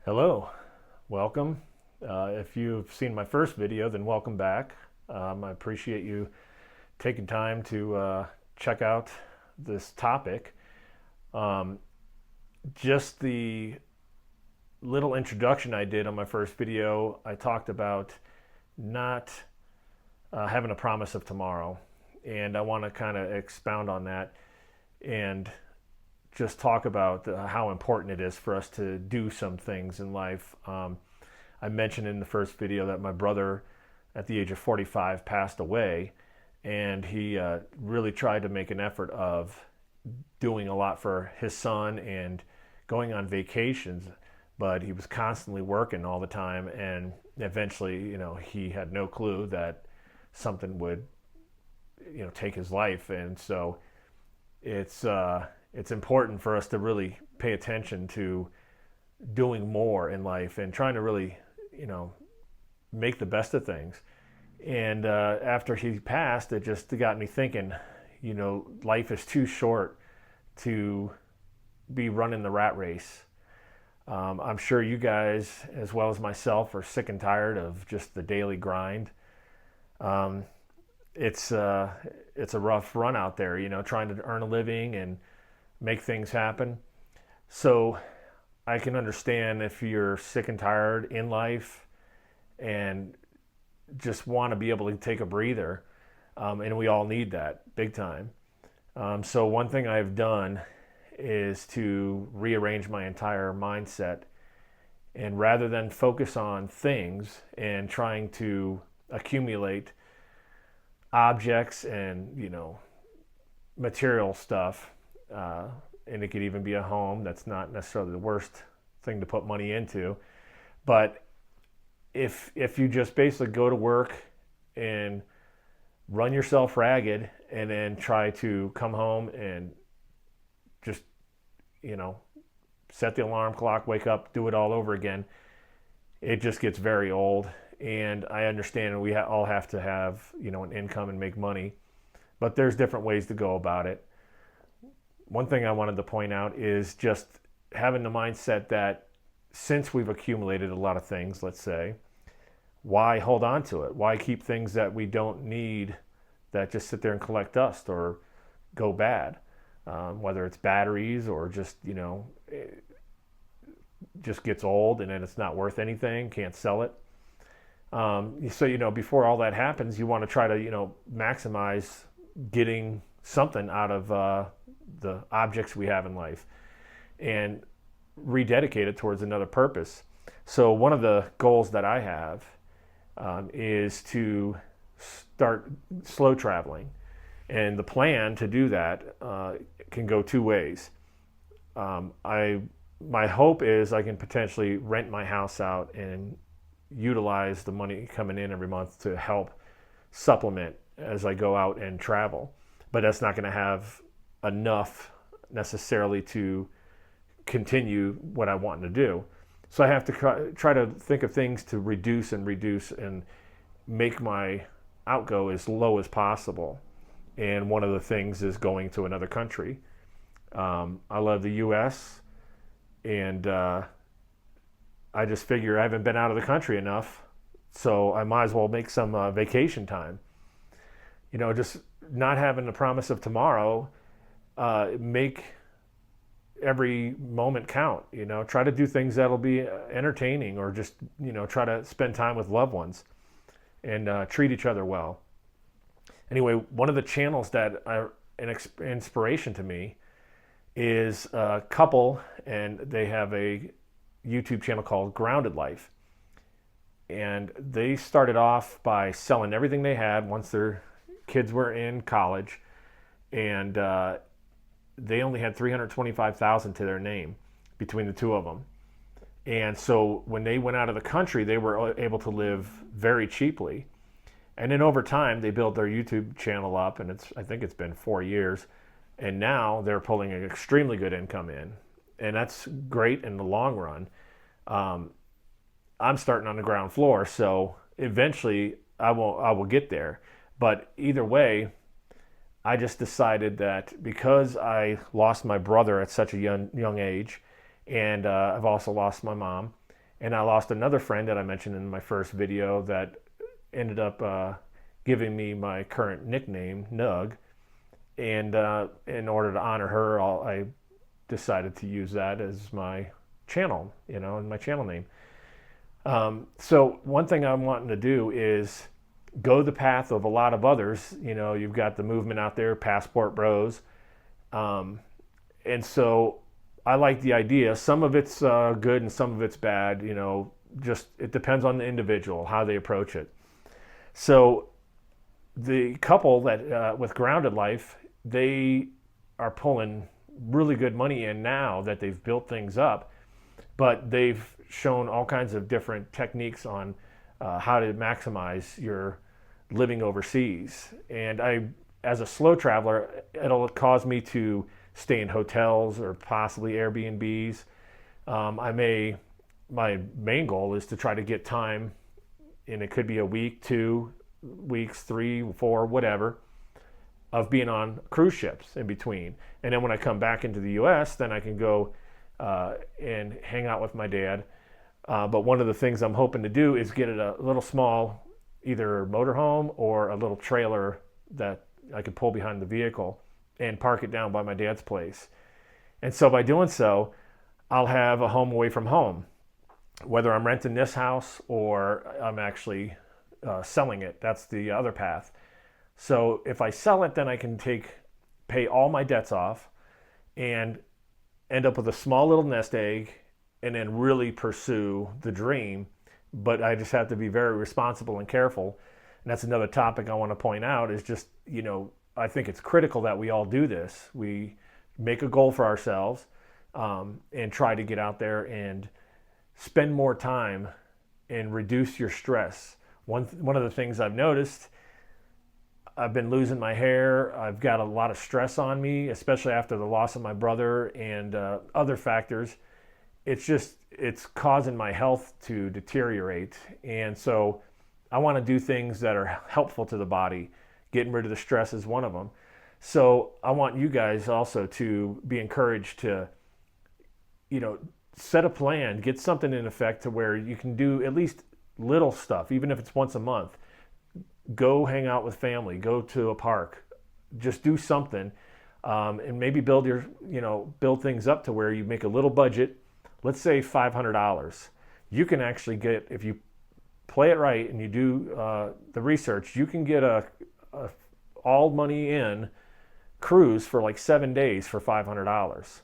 Hello, welcome. If you've seen my first video, then welcome back. I appreciate you taking time to check out this topic. Um, just the little introduction I did on my first video, I talked about not having a promise of tomorrow. And I want to kind of expound on that and just talk about how important it is for us to do some things in life. I mentioned in the first video that my brother, at the age of 45, passed away, and he really tried to make an effort of doing a lot for his son and going on vacations, but he was constantly working all the time, and eventually, he had no clue that something would, take his life. And so it's important for us to really pay attention to doing more in life and trying to really, make the best of things. And after he passed, it just got me thinking, life is too short to be running the rat race. I'm sure you guys, as well as myself, are sick and tired of just the daily grind. Um, it's a rough run out there, trying to earn a living and make things happen. So I can understand if you're sick and tired in life and just want to be able to take a breather. And we all need that big time. So one thing I've done is to rearrange my entire mindset. And rather than focus on things and trying to accumulate objects and, material stuff, and it could even be a home. That's not necessarily the worst thing to put money into. But if you just basically go to work and run yourself ragged and then try to come home and just, set the alarm clock, wake up, do it all over again, it just gets very old. And I understand we all have to have, an income and make money, but there's different ways to go about it. One thing I wanted to point out is just having the mindset that since we've accumulated a lot of things, let's say, why hold on to it? Why keep things that we don't need that just sit there and collect dust or go bad? Whether it's batteries or just, it just gets old and then it's not worth anything, can't sell it. So, before all that happens, you want to try to, maximize getting something out of the objects we have in life and rededicate it towards another purpose. So one of the goals that I have is to start slow traveling. And the plan to do that can go two ways. My hope is I can potentially rent my house out and utilize the money coming in every month to help supplement as I go out and travel. But that's not going to have enough necessarily to continue what I want to do. So I have to try to think of things to reduce and make my outgo as low as possible. And one of the things is going to another country. I love the U.S. and I just figure I haven't been out of the country enough, so I might as well make some vacation time. Just not having the promise of tomorrow, make every moment count. Try to do things that'll be entertaining, or just try to spend time with loved ones and treat each other well. Anyway, one of the channels that are an inspiration to me is a couple, and they have a YouTube channel called Grounded Life. And they started off by selling everything they had once their kids were in college, and they only had $325,000 to their name between the two of them. And so when they went out of the country, they were able to live very cheaply. And then over time, they built their YouTube channel up, and I think it's been 4 years. And now they're pulling an extremely good income in. And that's great in the long run. I'm starting on the ground floor, so eventually I will get there. But either way, I just decided that because I lost my brother at such a young age, and I've also lost my mom, And I lost another friend that I mentioned in my first video that ended up giving me my current nickname, Nug. And in order to honor her, I decided to use that as my channel, and my channel name. So one thing I'm wanting to do is go the path of a lot of others. You've got the movement out there, Passport Bros. And so I like the idea. Some of it's good and some of it's bad. Just it depends on the individual, how they approach it. So the couple that with Grounded Life, they are pulling really good money in now that they've built things up, but they've shown all kinds of different techniques on how to maximize your living overseas. And as a slow traveler, it'll cause me to stay in hotels or possibly Airbnbs. My main goal is to try to get time, and it could be a week, 2 weeks, 3, 4, whatever, of being on cruise ships in between. And then when I come back into the US, then I can go and hang out with my dad. But one of the things I'm hoping to do is get a little small, either motorhome or a little trailer that I could pull behind the vehicle and park it down by my dad's place. And so by doing so, I'll have a home away from home, whether I'm renting this house or I'm actually selling it. That's the other path. So if I sell it, then I can pay all my debts off and end up with a small little nest egg and then really pursue the dream. But I just have to be very responsible and careful. And that's another topic I want to point out is just, I think it's critical that we all do this. We make a goal for ourselves and try to get out there and spend more time and reduce your stress. One of the things I've noticed, I've been losing my hair. I've got a lot of stress on me, especially after the loss of my brother and other factors. It's causing my health to deteriorate. And so I want to do things that are helpful to the body. Getting rid of the stress is one of them. So I want you guys also to be encouraged to, set a plan, get something in effect to where you can do at least little stuff, even if it's once a month. Go hang out with family, go to a park, just do something, and maybe build things up to where you make a little budget. Let's say $500. You can actually get, if you play it right and you do the research, you can get a all money in cruise for like 7 days for $500.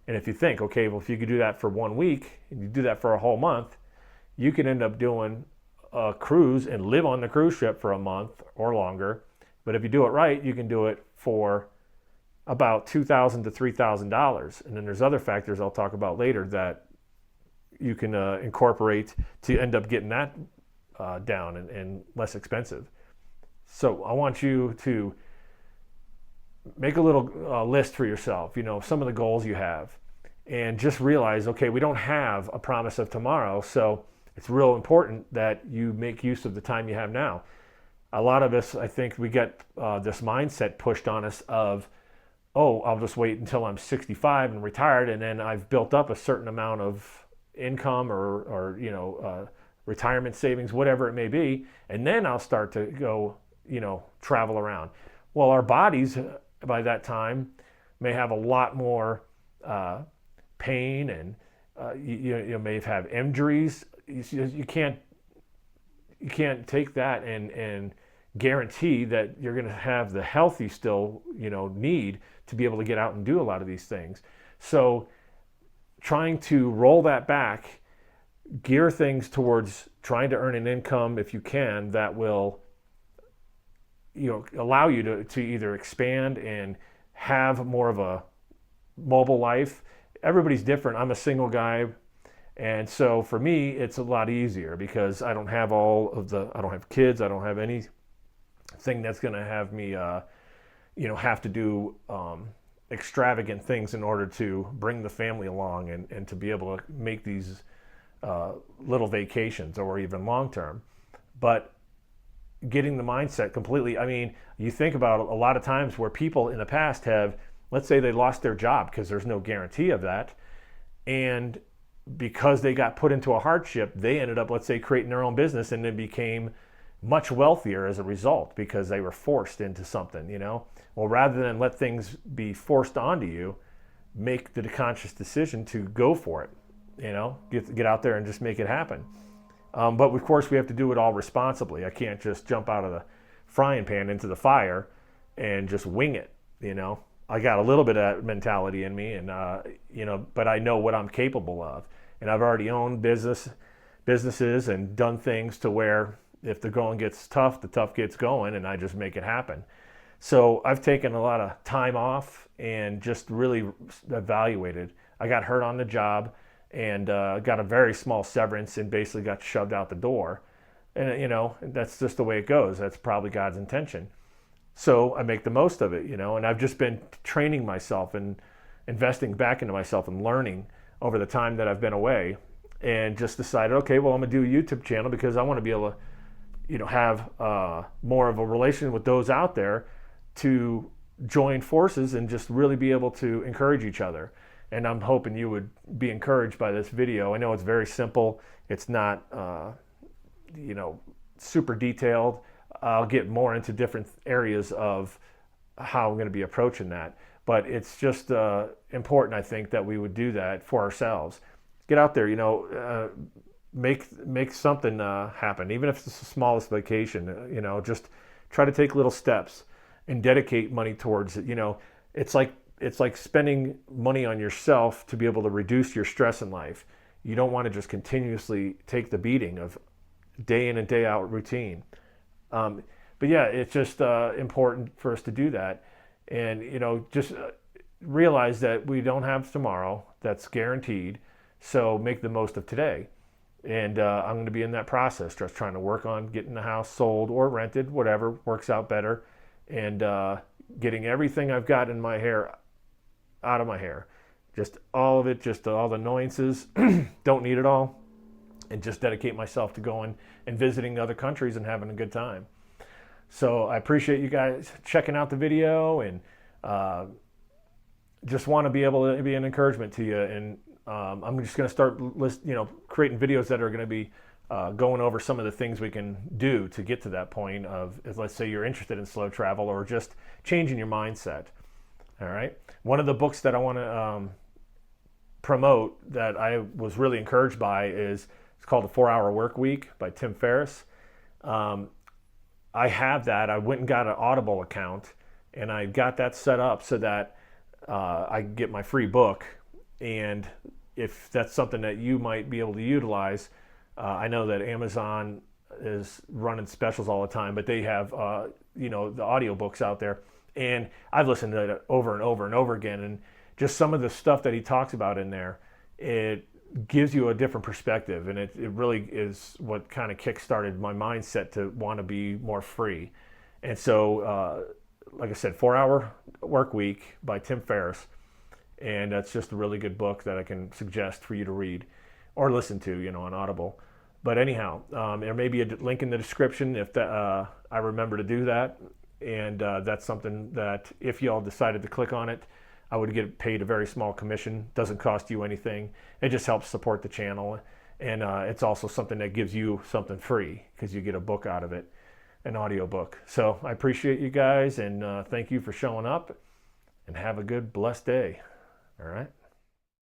And if you think, okay, well, if you could do that for 1 week and you do that for a whole month, you can end up doing a cruise and live on the cruise ship for a month or longer. But if you do it right, you can do it for about $2,000 to $3,000. And then there's other factors I'll talk about later that you can incorporate to end up getting that down and less expensive. So I want you to make a little list for yourself, some of the goals you have, and just realize, okay, we don't have a promise of tomorrow. So it's real important that you make use of the time you have now. A lot of us, I think we get this mindset pushed on us of, oh, I'll just wait until I'm 65 and retired, and then I've built up a certain amount of income or retirement savings, whatever it may be, and then I'll start to go, travel around. Well, our bodies by that time may have a lot more pain, and you may have injuries. You can't take that and guarantee that you're going to have the health you still need to be able to get out and do a lot of these things. So trying to roll that back, gear things towards trying to earn an income if you can that will allow you to either expand and have more of a mobile life. Everybody's different. I'm a single guy. And so for me, it's a lot easier because I don't have I don't have kids. I don't have anything that's going to have me, have to do extravagant things in order to bring the family along and to be able to make these little vacations or even long-term. But getting the mindset completely, you think about a lot of times where people in the past have, let's say they lost their job because there's no guarantee of that. And because they got put into a hardship, they ended up, let's say, creating their own business, and then became much wealthier as a result because they were forced into something, you know? Well, rather than let things be forced onto you, make the conscious decision to go for it, you know? Get out there and just make it happen. But of course, we have to do it all responsibly. I can't just jump out of the frying pan into the fire and just wing it, you know? I got a little bit of that mentality in me, and you know, but I know what I'm capable of, and I've already owned businesses and done things to where if the going gets tough, the tough gets going, and I just make it happen. So I've taken a lot of time off and just really evaluated. I got hurt on the job and got a very small severance and basically got shoved out the door, and you know, that's just the way it goes. That's probably God's intention. So I make the most of it, you know, and I've just been training myself and investing back into myself and learning over the time that I've been away, and just decided, okay, well, I'm gonna do a YouTube channel because I want to be able to, you know, have more of a relation with those out there to join forces and just really be able to encourage each other. And I'm hoping you would be encouraged by this video. I know it's very simple. It's not, you know, super detailed. I'll get more into different areas of how I'm going to be approaching that. But it's just important, I think, that we would do that for ourselves. Get out there, you know, make something happen, even if it's the smallest vacation. You know, just try to take little steps and dedicate money towards it. You know, it's like spending money on yourself to be able to reduce your stress in life. You don't want to just continuously take the beating of day in and day out routine. But yeah, it's just important for us to do that, and you know, just realize that we don't have tomorrow. That's guaranteed. So make the most of today. And I'm going to be in that process, just trying to work on getting the house sold or rented, whatever works out better, and getting everything I've got in my hair out of my hair, just all of it, just all the annoyances. Don't need it all. And just dedicate myself to going and visiting other countries and having a good time. So I appreciate you guys checking out the video, and just want to be able to be an encouragement to you. And I'm just going to start creating videos that are going to be going over some of the things we can do to get to that point of, let's say you're interested in slow travel or just changing your mindset. All right. One of the books that I want to promote that I was really encouraged by is, it's called The 4-Hour Work Week by Tim Ferriss. I have that. I went and got an Audible account, and I got that set up so that I can get my free book. And if that's something that you might be able to utilize, I know that Amazon is running specials all the time, but they have the audiobooks out there. And I've listened to it over and over and over again. And just some of the stuff that he talks about in there, it gives you a different perspective, and it really is what kind of kick-started my mindset to want to be more free. And so, like I said, 4-Hour Work Week by Tim Ferriss, and that's just a really good book that I can suggest for you to read or listen to, you know, on Audible. But anyhow, there may be a link in the description if I remember to do that, and that's something that if y'all decided to click on it, I would get paid a very small commission. Doesn't cost you anything. It just helps support the channel. And it's also something that gives you something free because you get a book out of it, an audio book. So I appreciate you guys, and thank you for showing up, and have a good, blessed day. All right.